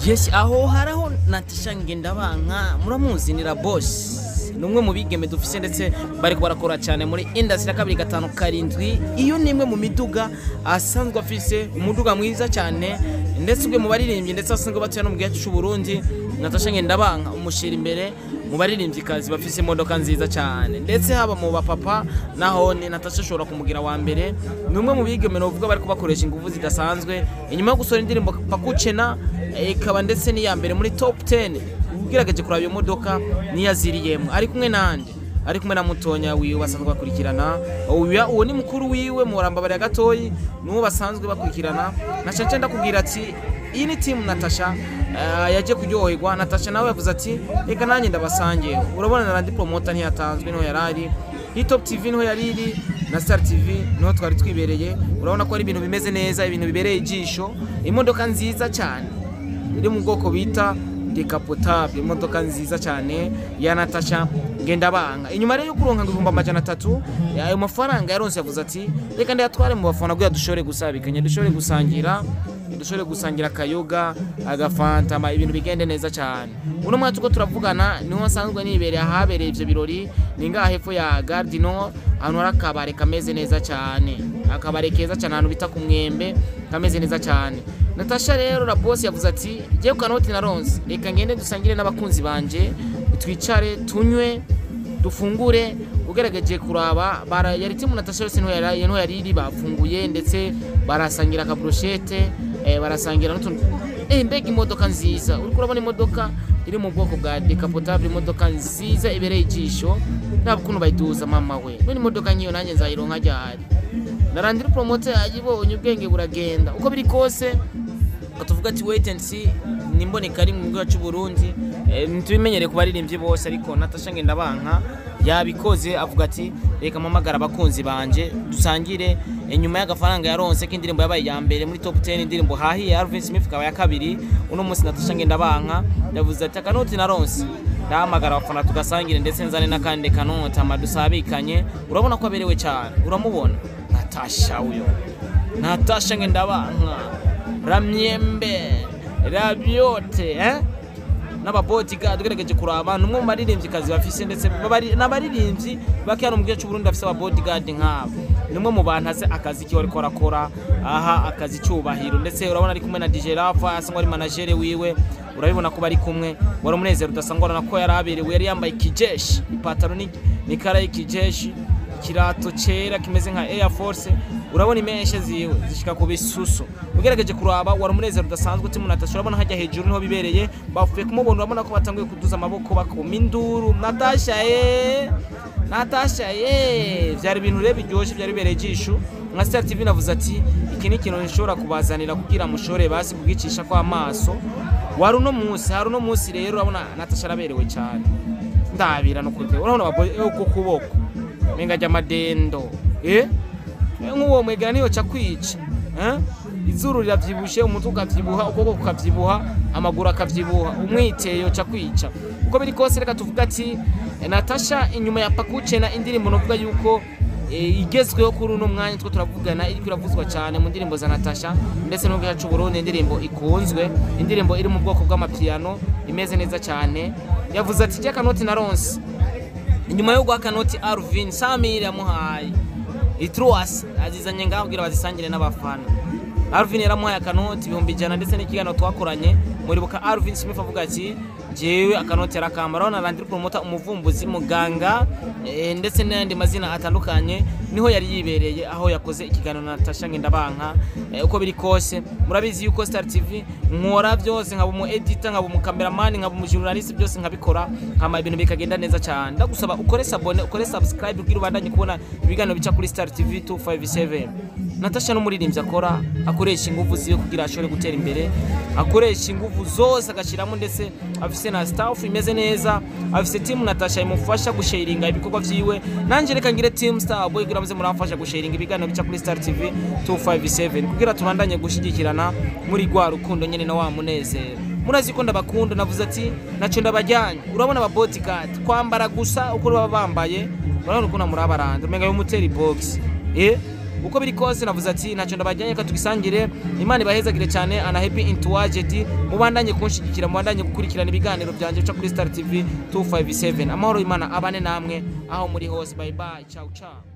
Yes, aho haraho Natasha Ngendabanka muramuzi ni la boss. Numwe mu bigeme dufise ndetse bari barakora cyane muri industry ya 257 iyo nimwe mu miduga asanzwe afise umuduga mwiza cyane ndetse ubwe mu baririmbyi ndetse asanzwe batuye no mu gihe cy'u Burundi. Natasha Ngendabanka umushira imbere mu baririmbyikazi bafise imodoka nziza cyane ndetse haba mu bapapa naho ni Natasha ashobora kumugira wa mbere. Numwe mu bigeme no vuga bari kubakoresha ingufu zidasanzwe inyuma yo gusora indirimbo pakucena ikaba ndetse ni ya mbere muri top 10 ugerageje kuraba iyo modoka ni yaziriyemo ari kumwe nande ari kumwe na mutonya wiwe basanzwe bakurikirana uwo ni mukuru wiwe murambabare gatoyi nuwo basanzwe bakurikirana na cece ndakubwira ati iyi ni team Natasha yaje kuryoherwa. Natasha nawe yavuze ati reka nanjye ndabasangiye urabona narandi promoter ntiyatanzwe no yarari Hitop TV no yariri na Star TV no twari twibereye urabona ko ari ibintu bimeze neza ibintu bibereye ijisho imodoka nziza cyane iri mu bwoko bita decapotable imodoka nziza cyane ya Natasha Ngendabanka. Inyuma rero yo kuronka 300 ayo mafaranga yaronse yavuze ati reka ndayatware mu bafana bwo dushore gusabikanya dushore gusangira kayoga agafanta ibintu bigende neza cyane. Uno mwatu ko turavugana niho sanzwe nibereye ahabereye ivyo birori ninga hepfo ya Gardino ahantu harakabare kameze neza cyane akabare keza cyane ahantu bita ku Mwembe kameze neza cyane. Natasha rero la boss yavuze ati je ukanoti naronse reka ngende dusangire n'abakunzi banje twicare tunywe dufungure ugerageje kuraba yari timu Natasha yose no yari bafunguye ndetse barasangira ka brochette barasangira n'utuntu mbega imodoka nziza uri kurabona imodoka iri mu bwoko bwa decapotable imodoka nziza ibereye ijisho ntabwo bayiduza mama we none imodoka nkiyo nanjye nzayironka ryari narandira promoter yayibonye ubwenge buragenda uko biri kose atuvuga ati wait and see nimboneka ari mu gihugu cy'u Burundi ntubimenyere ku baririmbyi bose ariko Natasha Ngendabanka yabikoze avuga ati reka mamagara abakunzi banje dusangire inyuma y'agafaranga yaronse k'indirimbo yabaye ya mbere muri top 10 indirimbo hahiye Alvin Smith kaba ya kabiri uno munsi Natasha Ngendabanka yavuze ati akanoti naronse ndahamagara abafana tugasangire ndetse nzane n'akandi kanoti amadusabikanye urabona ko aberewe cyane uramubona Natasha uyo Natasha Ngendabanka Ramyembe Rabiote n'ababodyguard ugerageje kuraba numwe mu baririmbyikazi bafise ndetse n'abaririmbyi bakiyana mu gihe cy'u Burundi afise ababodyguard nk'abo numwe mu bantu aze akazi ki wariko arakora aha akazi cyubahiro ndetse urabona ari kumwe na DJ Rafa asangwa ari manager wiwe urabibona ko bari kumwe wari umunezero udasangwa nako yaraberewe yari yambaye kijeshi ipataro ni kara y'ikijeshi kirato cera kimeze nka Air Force urabona imeshe ziwe zishika ku bisuso ugerageje kuraba wari umunezero udasanzwe timu Natasha urabona hajya hejuru niho bibereye bafuye kumubona urabona ko batanguye kuduza amaboko bakoma induru Natasha byari ibintu rebe byoshe byari bibereye ijisho nka Star TV navuze ati iki ni kintu nshobora kubazanira kugira mushore basi kugicisha kwa maso wari uno munsi rero urabona Natasha araberewe cyane ndabira no kute urabona uko kuboko menga jya madendo nk'uwo mwegera niyo cakwica izuru riravyibushe umutwe ukavyibuha ukoko ukavyibuha amaguru akavyibuha umwiteyo cakwica uko biri kose reka tuvuga ati Natasha inyuma ya pakucena indirimbo novuga yuko igezweho kuri uno mwanya two turavugana iri kuravuzwa cyane mu ndirimbo za Natasha ndetse no gihe cy'u Burundi indirimbo ikunzwe indirimbo iri mu bwoko bw'amapiano imeze neza cyane yavuze ati kanoti naronse inyuma yo gwa kanoti Alvin Samira muhaye itruas azizanye ngabwira bazisangire n'abafana Alvin yaramuhaye akanoti 100 ndetse n'ikigano twakoranye muri buka Alvin Smith avuga ati jewe akanoti yarakambara na Landry promoter umuvumbuzi muganga ndetse n'andi mazina atandukanye niho yari yibereye aho yakoze ikigano na Natasha Ngendabanka uko biri kose murabizi yuko Star TV nkora byose nkaba mu editor nkaba mu cameraman nkaba mu journalist byose nkabikora nkama ibintu bikagenda neza cyane ndagusaba ukore sabone ukore subscribe kugira ubandanye kubona ibiganiro bica kuri Star TV 257 Natasha no muririmbyi akora akoresha ingufu ziyo kugira ashore gutera imbere akoresha ingufu zose agashiramo ndetse afise na staff imeze neza afise team Natasha imufasha gusharinga ibikorwa vyiwe nanje reka ngire team Star Boy kugira muze muramfasha gusharinga ibiganiro bica kuri Star TV 257 kugira tubandanye gushigikirana muri gwa rukundo nyene na wa munezero murazi ko ndabakunda navuze ati naco ndabajyanye urabona aba bodyguard kwambara gusa uko baba bambaye urabona uko namurabaranda menga yo muteri box uko biri kose navuze ati ntacyo ndabajyanye ka tugisangire Imana ibahezagire cyane ana happy intuaged mubandanye kunshigikira mubandanye gukurikirana ibiganiro byanje cyo kuri Star TV 257 amahoro Imana abane namwe aho muri hose bye bye ciao ciao